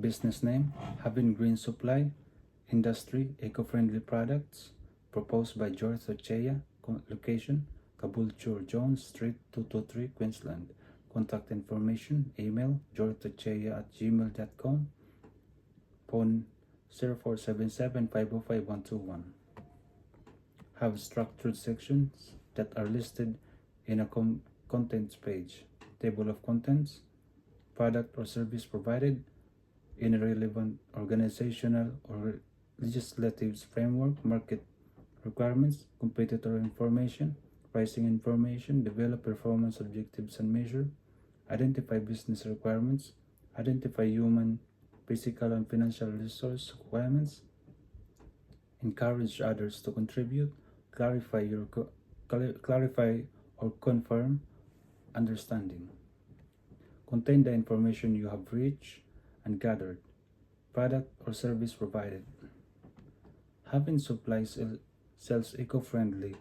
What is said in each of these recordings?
Business name, Having Green Supply. Industry, eco-friendly products. Proposed by George Ochea. Location, Caboolture Jones Street, 223, Queensland. Contact information, email, georgeochea@gmail.com. Phone 0477-505-121. Have structured sections that are listed in a contents page. Table of contents, product or service provided in a relevant organizational or legislative framework, market requirements, competitor information, pricing information, develop performance objectives and measure, identify business requirements, identify human, physical, and financial resource requirements, encourage others to contribute, clarify or confirm understanding. Contain the information you have reached and gathered, product or service provided. Having supplies sells eco-friendly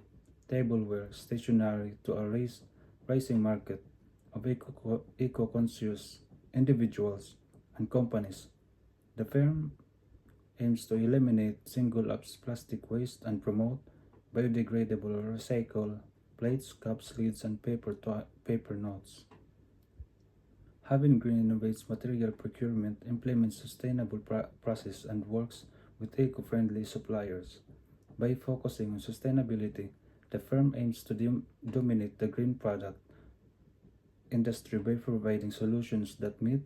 tableware stationery to a rising market of eco-conscious individuals and companies. The firm aims to eliminate single-use plastic waste and promote biodegradable or recycled plates, cups, lids, and paper notes. Having Green innovates material procurement, implements sustainable process, and works with eco-friendly suppliers. By focusing on sustainability, the firm aims to dominate the green product industry by providing solutions that meet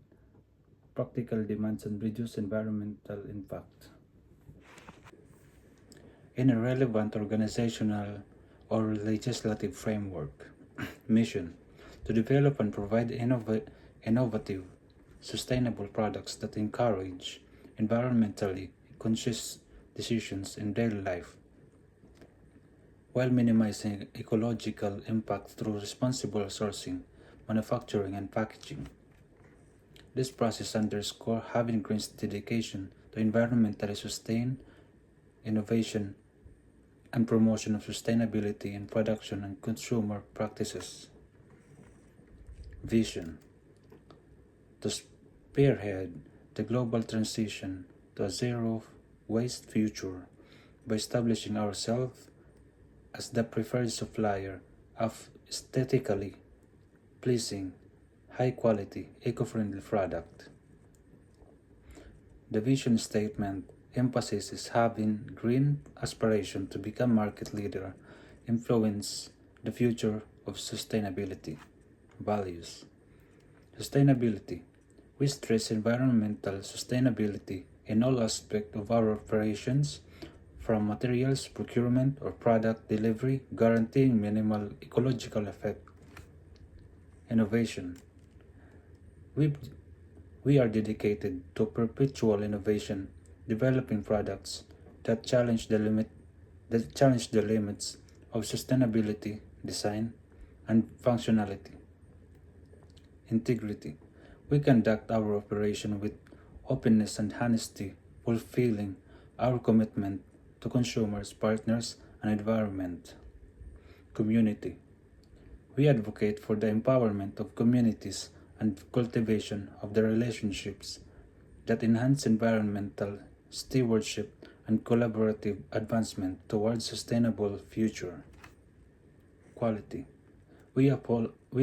practical demands and reduce environmental impact. In a relevant organizational or legislative framework. Mission: to develop and provide innovative, sustainable products that encourage environmentally conscious decisions in daily life, while minimizing ecological impact through responsible sourcing, manufacturing, and packaging. This process underscores Having Green's dedication to environmentally sustained innovation and promotion of sustainability in production and consumer practices. Vision: to spearhead the global transition to a zero-waste future by establishing ourselves as the preferred supplier of aesthetically pleasing, high-quality, eco-friendly product. The vision statement emphasizes Having Green aspiration to become market leader, influence the future of sustainability. Values: sustainability. We stress environmental sustainability in all aspects of our operations, from materials procurement or product delivery, guaranteeing minimal ecological effect. Innovation. We are dedicated to perpetual innovation, developing products that challenge the limits of sustainability, design, and functionality. Integrity. We conduct our operation with openness and honesty, fulfilling our commitment to consumers, partners, and environment. Community. We advocate for the empowerment of communities and cultivation of the relationships that enhance environmental stewardship and collaborative advancement towards sustainable future. Quality. We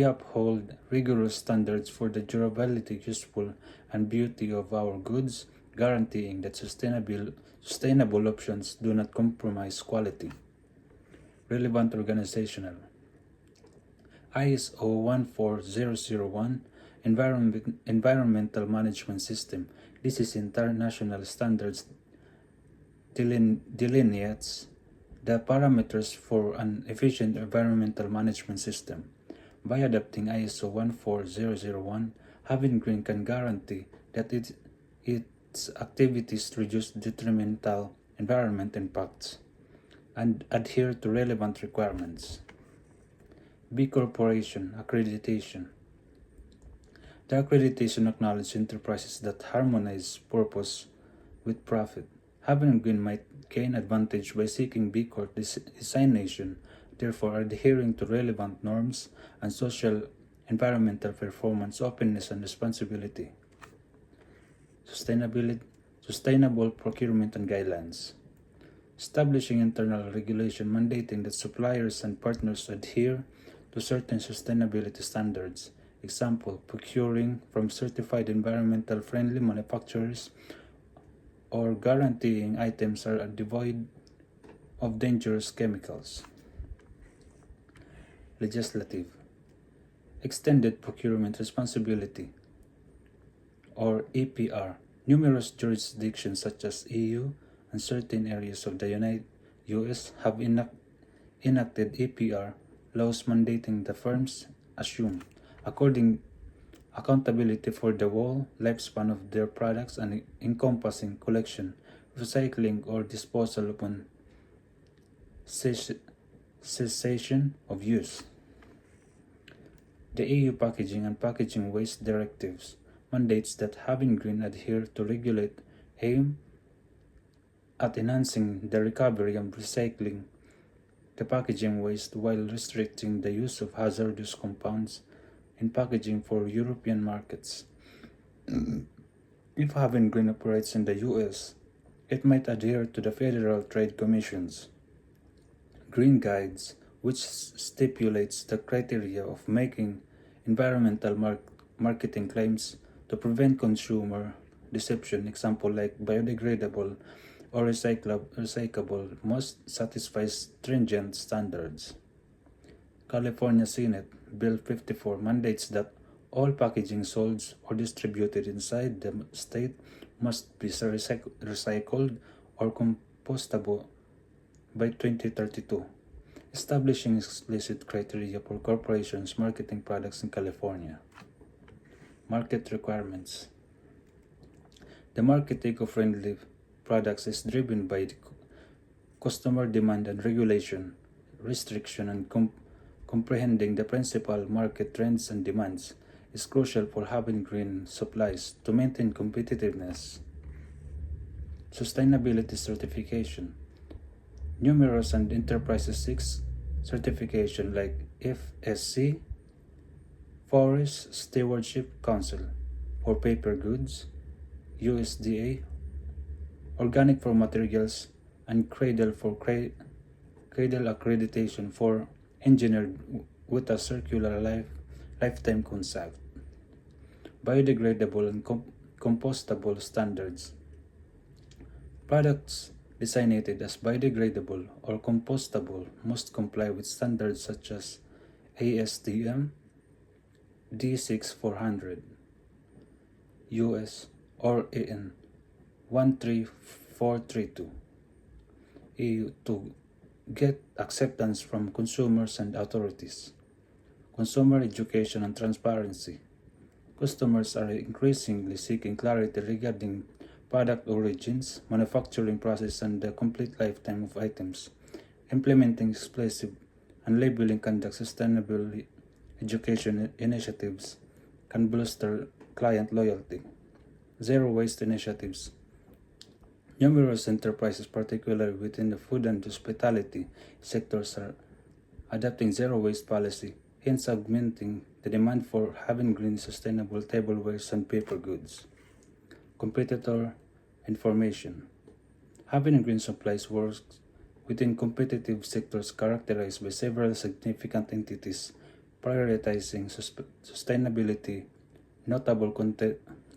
uphold rigorous standards for the durability, useful, and beauty of our goods, guaranteeing that sustainable options do not compromise quality. Relevant organizational. ISO 14001 Environmental Management System. This is international standards delineates the parameters for an efficient environmental management system. By adopting ISO 14001, Having Green can guarantee that its activities reduce detrimental environment impacts and adhere to relevant requirements. B Corporation Accreditation. The accreditation acknowledges enterprises that harmonize purpose with profit. Having Green might gain advantage by seeking B Corp designation, therefore adhering to relevant norms and social environmental performance, openness, and responsibility. sustainable procurement and guidelines. Establishing internal regulation mandating that suppliers and partners adhere to certain sustainability standards. Example, procuring from certified environmental friendly manufacturers or guaranteeing items are devoid of dangerous chemicals. Legislative. Extended procurement responsibility or EPR. Numerous jurisdictions such as EU and certain areas of the US have enacted EPR laws mandating the firms assume accountability for the whole lifespan of their products and encompassing collection, recycling, or disposal upon cessation of use. The EU Packaging and Packaging Waste Directives mandates that Having Green adhere to regulate aim at enhancing the recovery and recycling the packaging waste while restricting the use of hazardous compounds in packaging for European markets. If Having Green operates in the US, it might adhere to the Federal Trade Commission's Green Guides, which stipulates the criteria of making environmental marketing claims to prevent consumer deception. Example like biodegradable or recyclable must satisfy stringent standards. California Senate Bill 54 mandates that all packaging sold or distributed inside the state must be recycled or compostable by 2032, establishing explicit criteria for corporations marketing products in California. Market requirements. The market eco-friendly products is driven by the customer demand and regulation, restriction, and comprehending the principal market trends and demands is crucial for Having Green supplies to maintain competitiveness. Sustainability certification. Numerous and enterprises seek certification like FSC, Forest Stewardship Council, for paper goods, USDA, Organic for materials, and Cradle accreditation for engineered with a circular lifetime concept. Biodegradable and compostable standards. Products designated as biodegradable or compostable must comply with standards such as ASTM D6400 US or AN 13432 EU to get acceptance from consumers and authorities. Consumer education and transparency. Customers are increasingly seeking clarity regarding product origins, manufacturing process, and the complete lifetime of items. Implementing explicit and labeling conduct sustainability education initiatives can bolster client loyalty. Zero waste initiatives. Numerous enterprises, particularly within the food and hospitality sectors, are adopting zero waste policy, hence augmenting the demand for Having Green sustainable tablewares and paper goods. Competitor information. Having Green supplies works within competitive sectors characterized by several significant entities prioritizing sustainability. Notable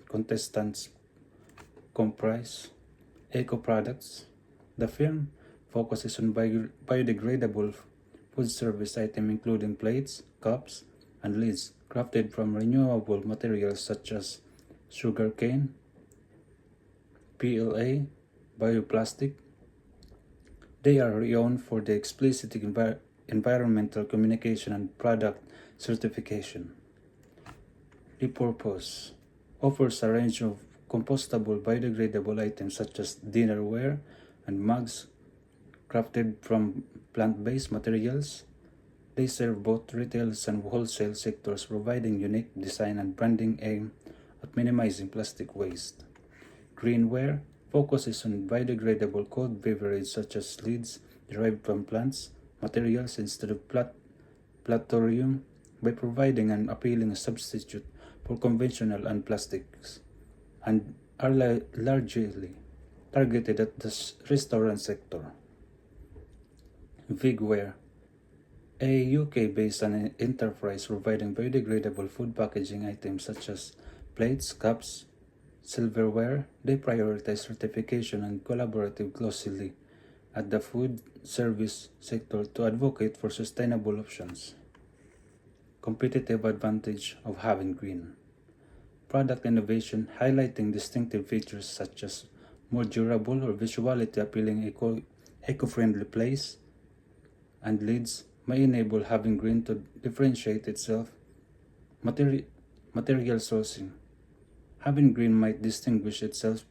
contestants comprise eco products. The firm focuses on biodegradable food service items including plates, cups, and lids crafted from renewable materials such as sugarcane, PLA, bioplastic. They are renowned for the explicit environmental communication and product certification. Repurpose offers a range of compostable biodegradable items such as dinnerware and mugs crafted from plant-based materials. They serve both retail and wholesale sectors, providing unique design and branding aimed at minimizing plastic waste. Greenware focuses on biodegradable cold beverage such as lids derived from plants materials instead of platinum by providing an appealing substitute for conventional and plastics and are largely targeted at the restaurant sector. Vigware, a UK-based enterprise providing biodegradable food packaging items such as plates, cups, silverware, they prioritize certification and collaborative closely at the food service sector to advocate for sustainable options. Competitive advantage of having green. Product innovation highlighting distinctive features such as more durable or visually appealing eco-friendly plates and lids may enable having green to differentiate itself. Material sourcing. Having green might distinguish itself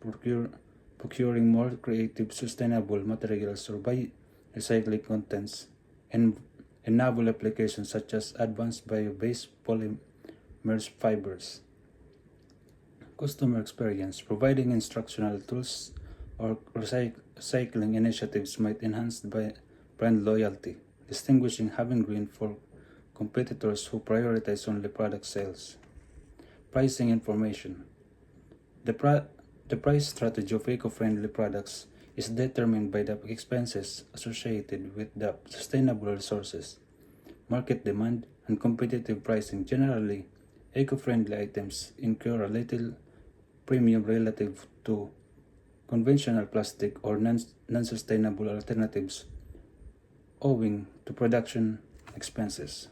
procuring more creative, sustainable materials or by recycling contents in novel applications such as advanced bio-based polymers fibers. Customer experience. Providing instructional tools or recycling initiatives might enhance brand loyalty, distinguishing having green for competitors who prioritize only product sales. Pricing information. The price strategy of eco-friendly products is determined by the expenses associated with the sustainable resources, market demand, and competitive pricing. Generally, eco-friendly items incur a little premium relative to conventional plastic or non-sustainable alternatives owing to production expenses.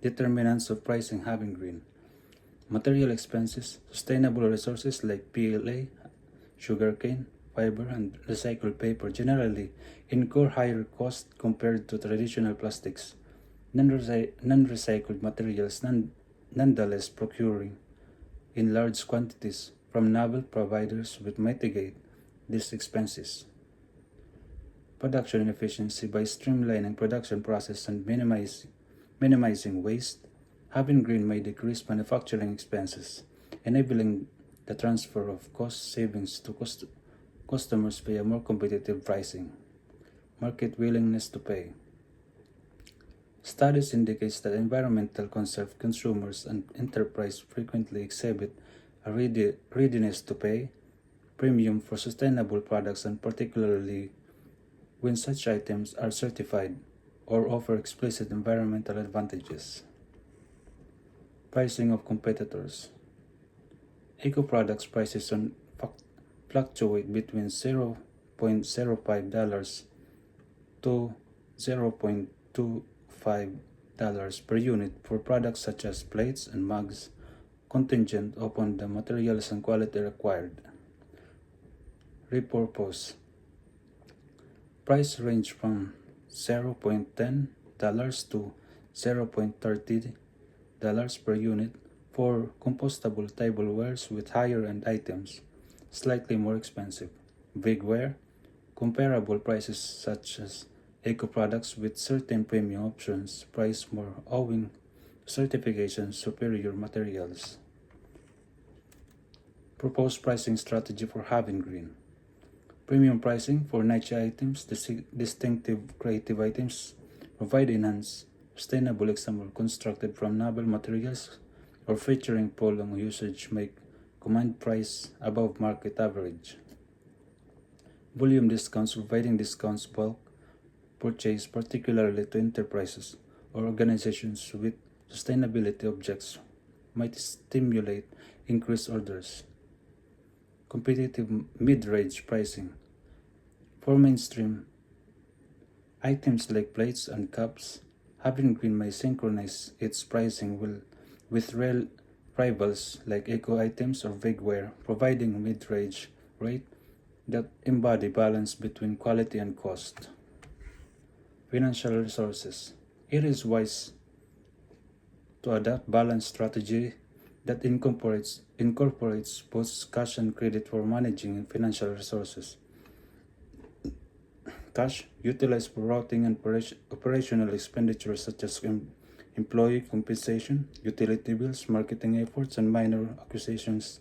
Determinants of pricing having green. Material expenses, sustainable resources like PLA, sugarcane, fiber, and recycled paper generally incur higher costs compared to traditional plastics. Non-recycled materials nonetheless procuring in large quantities from novel providers would mitigate these expenses. Production efficiency. By streamlining production process and minimizing waste, having green may decrease manufacturing expenses, enabling the transfer of cost savings to customers via more competitive pricing. Market willingness to pay. Studies indicate that environmental consumers and enterprises frequently exhibit a readiness to pay premium for sustainable products, and particularly when such items are certified or offer explicit environmental advantages. Pricing of competitors. Eco-products prices fluctuate between $0.05 to $0.25 per unit for products such as plates and mugs, contingent upon the materials and quality required. Repurpose. Price range from $0.10 to $0.30 per unit for compostable tablewares, with higher-end items slightly more expensive. Vigware. Comparable prices such as eco products with certain premium options price more owing to certification superior materials. Proposed pricing strategy for having green. Premium pricing for niche items, distinctive creative items, provide enhanced sustainable example constructed from novel materials or featuring prolonged usage make command price above market average. Volume discounts. Providing discounts bulk purchase, particularly to enterprises or organizations with sustainability objectives, might stimulate increased orders. Competitive mid-range pricing. For mainstream items like plates and cups, having green may synchronize its pricing with rivals like eco items or vigware, providing mid-range rate that embody balance between quality and cost. Financial resources. It is wise to adopt balanced strategy that incorporates both cash and credit for managing financial resources. Cash utilized for routing and operational expenditures such as employee compensation, utility bills, marketing efforts, and minor acquisitions.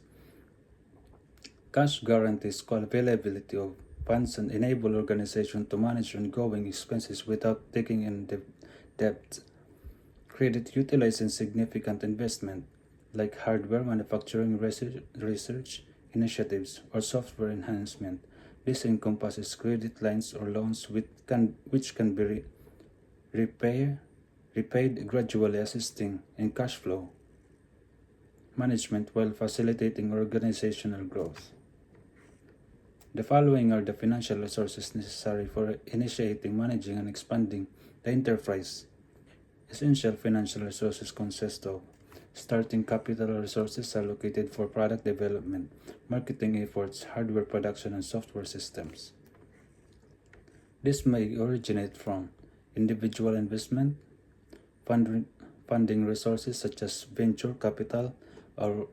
Cash guarantees availability of funds and enable organizations to manage ongoing expenses without taking in debt. Credit utilizing significant investment like hardware, manufacturing, research, initiatives, or software enhancement. This encompasses credit lines or loans which can be repaid gradually, assisting in cash flow management while facilitating organizational growth. The following are the financial resources necessary for initiating, managing, and expanding the enterprise. Essential financial resources consist of starting capital resources allocated for product development, marketing efforts, hardware production, and software systems. This may originate from individual investment, funding resources such as venture capital or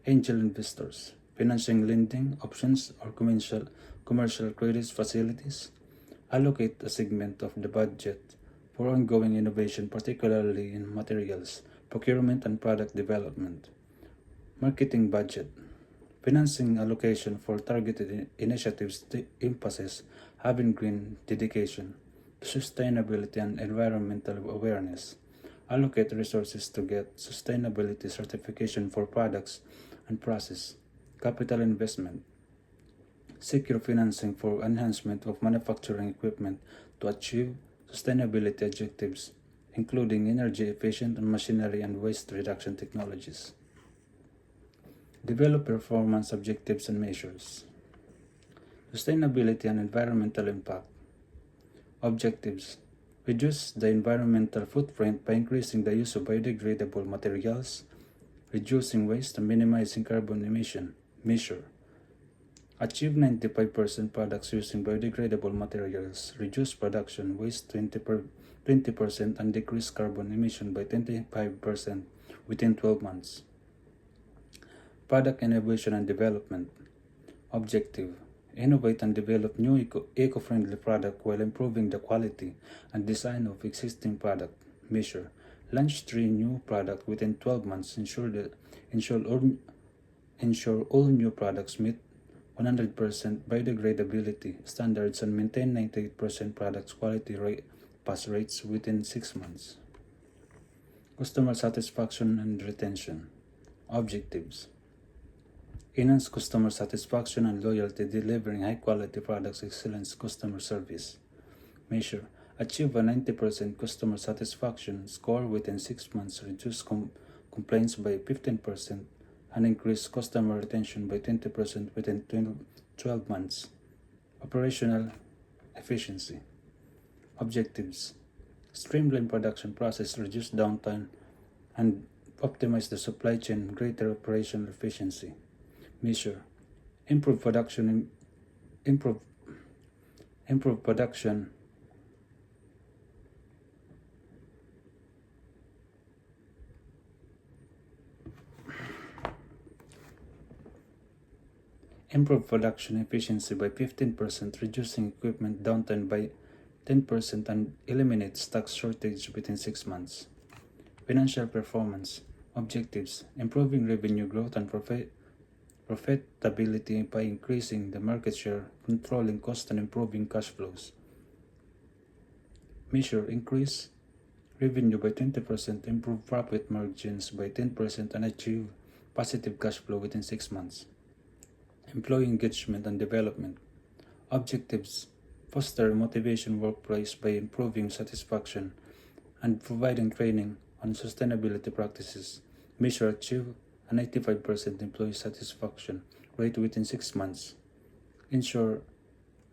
angel investors, financing lending options, or commercial credit facilities. Allocate a segment of the budget for ongoing innovation, particularly in materials, procurement, and product development. Marketing budget. Financing allocation for targeted initiatives emphasis having green dedication to sustainability and environmental awareness. Allocate resources to get sustainability certification for products and process. Capital investment. Secure financing for enhancement of manufacturing equipment to achieve sustainability objectives, including energy efficient machinery and waste reduction technologies. Develop performance objectives and measures. Sustainability and environmental impact. Objectives. Reduce the environmental footprint by increasing the use of biodegradable materials, reducing waste, and minimizing carbon emission. Measure. Achieve 95% products using biodegradable materials, reduce production waste 20%, and decrease carbon emission by 25% within 12 months. Product innovation and development. Objective. Innovate and develop new eco-friendly product while improving the quality and design of existing product. Measure. Launch 3 new products within 12 months. Ensure all new products meet 100% biodegradability standards and maintain 98% products quality pass rates within 6 months. Customer satisfaction and retention. Objectives. Enhance customer satisfaction and loyalty, delivering high-quality products, excellent customer service. Measure. Achieve a 90% customer satisfaction score within 6 months, reduce complaints by 15%, and increase customer retention by 20% within 12 months. Operational efficiency. Objectives. Streamline production process, reduce downtime, and optimize the supply chain, greater operational efficiency. Measure. Improve production. Improve production. Improve production efficiency by 15%, reducing equipment downtime by 10%, and eliminate stock shortage within 6 months. Financial performance. Objectives. Improving revenue growth and profitability by increasing the market share, controlling costs, and improving cash flows. Measure. Increase revenue by 20%, improve profit margins by 10%, and achieve positive cash flow within 6 months. Employee engagement and development. Objectives. Foster motivation workplace by improving satisfaction and providing training on sustainability practices. Measure. Achieve a 95% employee satisfaction rate within 6 months. Ensure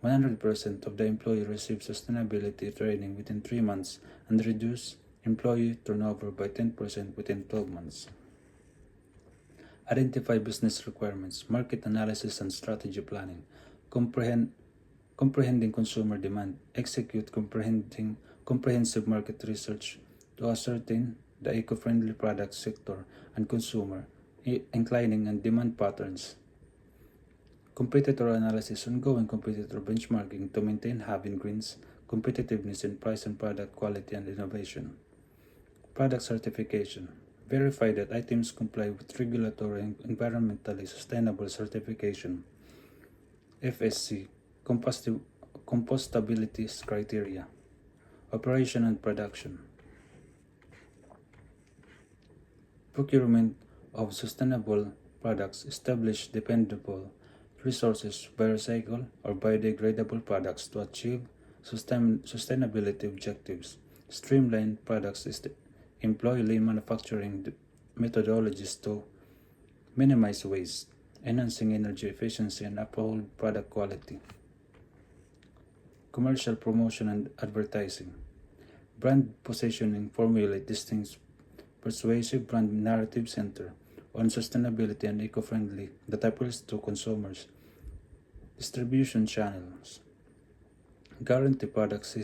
100% of the employee receive sustainability training within 3 months and reduce employee turnover by 10% within 12 months. Identify business requirements, market analysis, and strategy planning. Comprehending consumer demand. Execute comprehensive market research to ascertain the eco-friendly product sector and consumer inclining and demand patterns. Competitor analysis, ongoing competitor benchmarking to maintain having greens, competitiveness in price and product quality and innovation. Product certification. Verify that items comply with regulatory and environmentally sustainable certification. FSC, compostability criteria. Operation and production. Procurement of sustainable products, establish dependable resources, biocycle, or biodegradable products to achieve sustainability objectives. Streamline products employ lean manufacturing methodologies to minimize waste, enhancing energy efficiency and uphold product quality. Commercial promotion and advertising. Brand positioning formulate distinct persuasive brand narrative center on sustainability and eco-friendly that appeals to consumers. Distribution channels. Guarantee product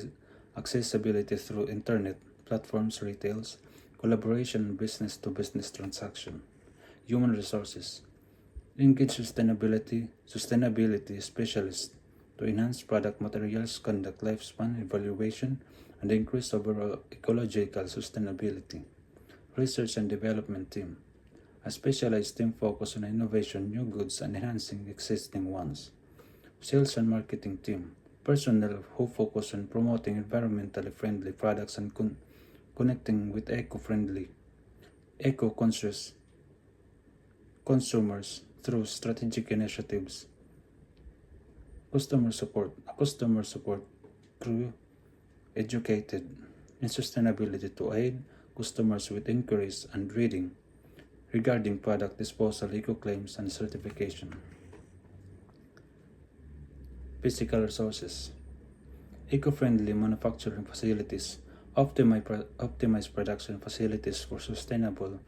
accessibility through internet platforms, retails, collaboration, and business-to-business transaction. Human resources. Engage sustainability specialists to enhance product materials, conduct lifespan evaluation, and increase overall ecological sustainability. Research and development team. A specialized team focused on innovation, new goods, and enhancing existing ones. Sales and marketing team. Personnel who focus on promoting environmentally friendly products and connecting with eco-friendly, eco-conscious consumers through strategic initiatives. Customer support. A customer support crew educated in sustainability to aid customers with inquiries and reading regarding product disposal, eco-claims, and certification. Physical resources. Eco-friendly manufacturing facilities. Optimize production facilities for sustainable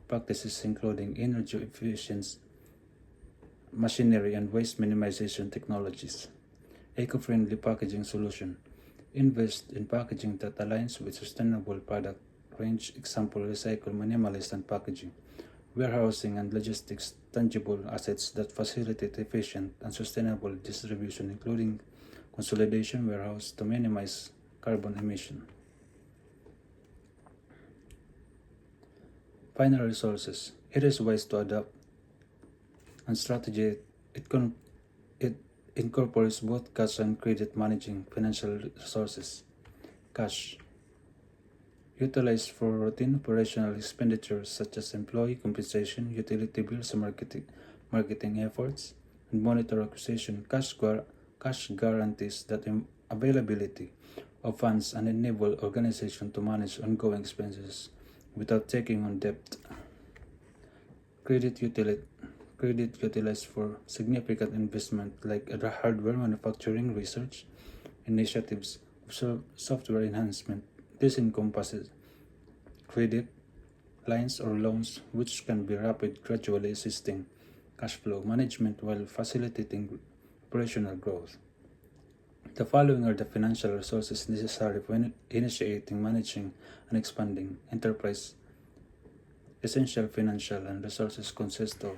practices including energy efficient machinery and waste minimization technologies. Eco-friendly packaging solution. Invest in packaging that aligns with sustainable product range, example recycle, minimalist, and packaging. Warehousing and logistics, tangible assets that facilitate efficient and sustainable distribution, including consolidation warehouse to minimize carbon emission. Final resources. It is wise to adapt and strategy. It incorporates both cash and credit managing financial resources. Cash. Utilized for routine operational expenditures such as employee compensation, utility bills, and marketing efforts, and monitor acquisition. Cash guarantees that availability of funds and enable organization to manage ongoing expenses without taking on debt. Credit utilized for significant investment like hardware manufacturing, research, initiatives, software enhancement. This encompasses credit lines or loans which can be rapid, gradually assisting cash flow management while facilitating operational growth. The following are the financial resources necessary for initiating, managing, and expanding enterprise. Essential financial and resources consist of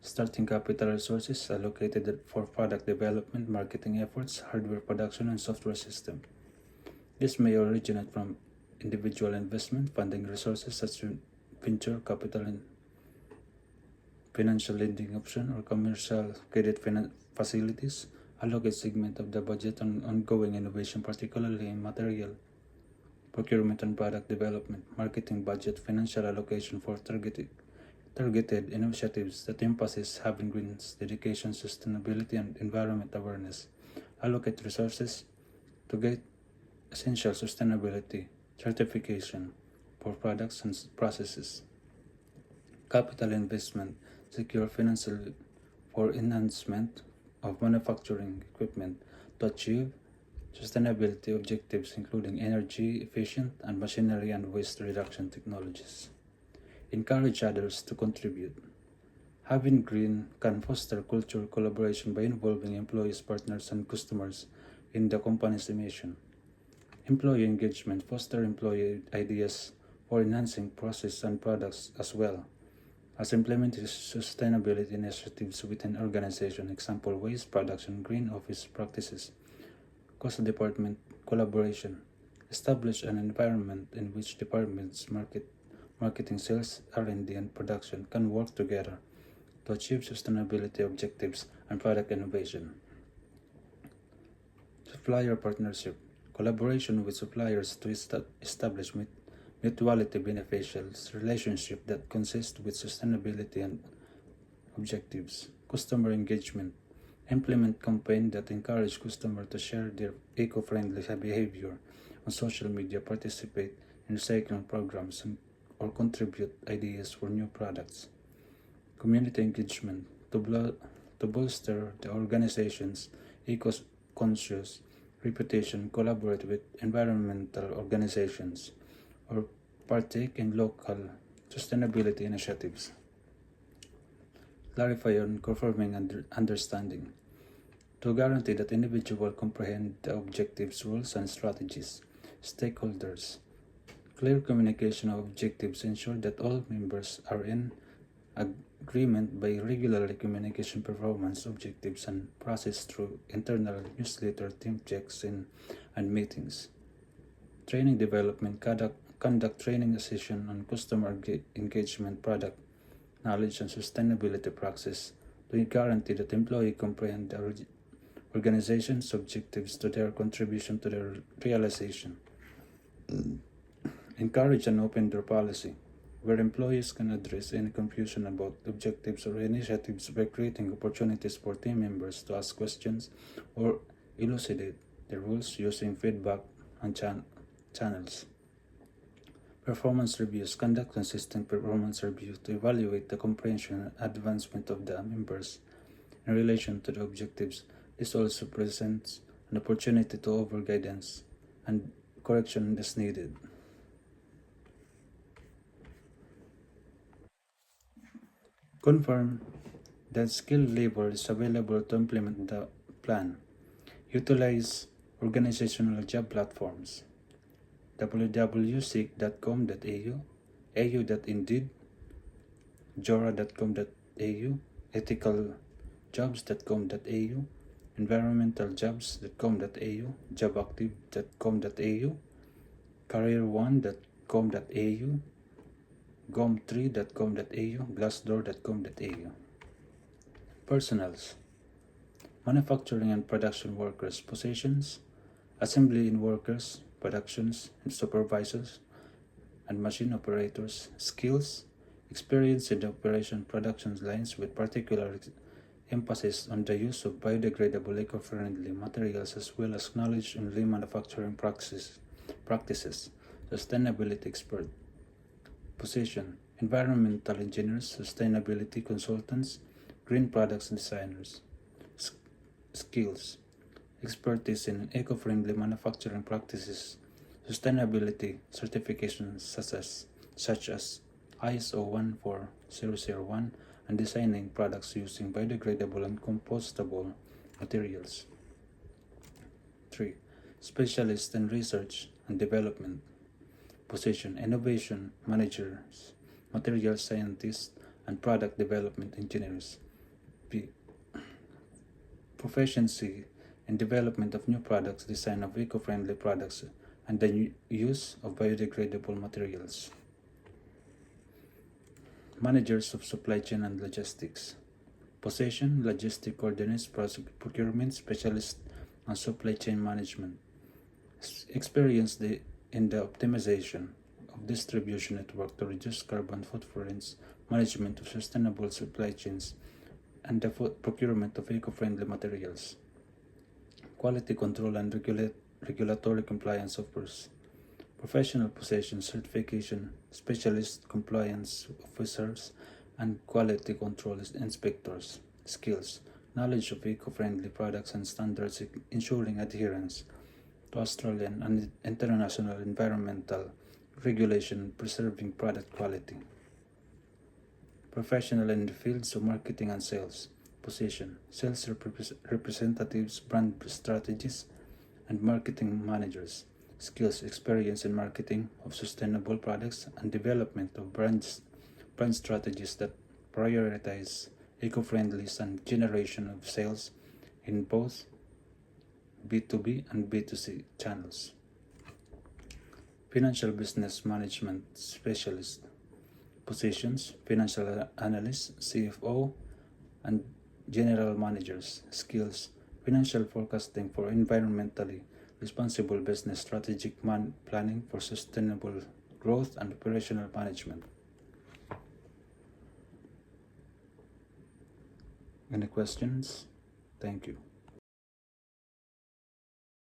starting capital resources allocated for product development, marketing efforts, hardware production, and software system. This may originate from individual investment, funding resources such as venture capital and financial lending option, or commercial credit facilities. Allocate segment of the budget on ongoing innovation, particularly in material procurement and product development. Marketing budget, financial allocation for targeted initiatives that emphasize having greens, dedication, sustainability, and environment awareness. Allocate resources to get essential sustainability certification for products and processes. Capital investment, secure financial for enhancement of manufacturing equipment to achieve sustainability objectives including energy efficient and machinery and waste reduction technologies. Encourage others to contribute. Having green can foster cultural collaboration by involving employees, partners, and customers in the company's mission. Employee engagement, foster employee ideas for enhancing process and products as well as implementing sustainability initiatives within organization, example waste production, green office practices. Cost department collaboration. Establish an environment in which departments, marketing, sales, R&D, and production can work together to achieve sustainability objectives and product innovation. Supplier partnership. Collaboration with suppliers to establish mutuality beneficial relationship that consist with sustainability and objectives. Customer engagement. Implement campaigns that encourage customers to share their eco-friendly behavior on social media, participate in recycling programs, or contribute ideas for new products. Community engagement. To bolster the organization's eco-conscious reputation, collaborate with environmental organizations, or partake in local sustainability initiatives. Clarify on confirming understanding. To guarantee that individuals comprehend the objectives, rules, and strategies. Stakeholders. Clear communication of objectives ensure that all members are in agreement by regularly communication performance objectives and process through internal newsletter, team checks-in, and meetings. Training development. Conduct training session on customer engagement, product knowledge, and sustainability practice to guarantee that employees comprehend the organization's objectives to their contribution to their realization. Encourage an open door policy, where employees can address any confusion about objectives or initiatives by creating opportunities for team members to ask questions or elucidate the rules using feedback and channels. Performance reviews. Conduct consistent performance reviews to evaluate the comprehension and advancement of the members in relation to the objectives. This also presents an opportunity to offer guidance and correction as needed. Confirm that skilled labor is available to implement the plan. Utilize organizational job platforms. www.seek.com.au, au.indeed, jora.com.au, ethicaljobs.com.au, environmentaljobs.com.au, jobactive.com.au, career1.com.au, gom3.com.au, glassdoor.com.au. Personnels. Manufacturing and production workers positions, assembly in workers, productions and supervisors, and machine operators. Skills. Experience in the operation production lines with particular emphasis on the use of biodegradable eco-friendly materials, as well as knowledge in lean manufacturing practices. Sustainability expert. Position. Environmental engineers, sustainability consultants, green products designers. Skills. Expertise in eco-friendly manufacturing practices, sustainability certifications such as ISO 14001, and designing products using biodegradable and compostable materials. 3. Specialist in research and development. Position. Innovation managers, material scientists, and product development engineers. B. Proficiency in development of new products, design of eco-friendly products, and the use of biodegradable materials. Managers of supply chain and logistics. Position. Logistic coordinates, procurement specialist, and supply chain management. Experience in the optimization of distribution network to reduce carbon footprints, management of sustainable supply chains, and the procurement of eco-friendly materials. Quality control and regulatory compliance offers. Professional position, certification, specialist compliance officers, and quality control inspectors. Skills. Knowledge of eco-friendly products and standards, ensuring adherence to Australian and international environmental regulation, preserving product quality. Professional in the fields of marketing and sales. Position. Sales representatives, brand strategies, and marketing managers. Skills. Experience in marketing of sustainable products and development of brand strategies that prioritize eco-friendliness and generation of sales in both B2B and B2C channels. Financial business management specialist. Positions. Financial analyst, CFO, and general managers. Skills. Financial forecasting for environmentally responsible business, strategic planning for sustainable growth, and operational management. Any questions? Thank you.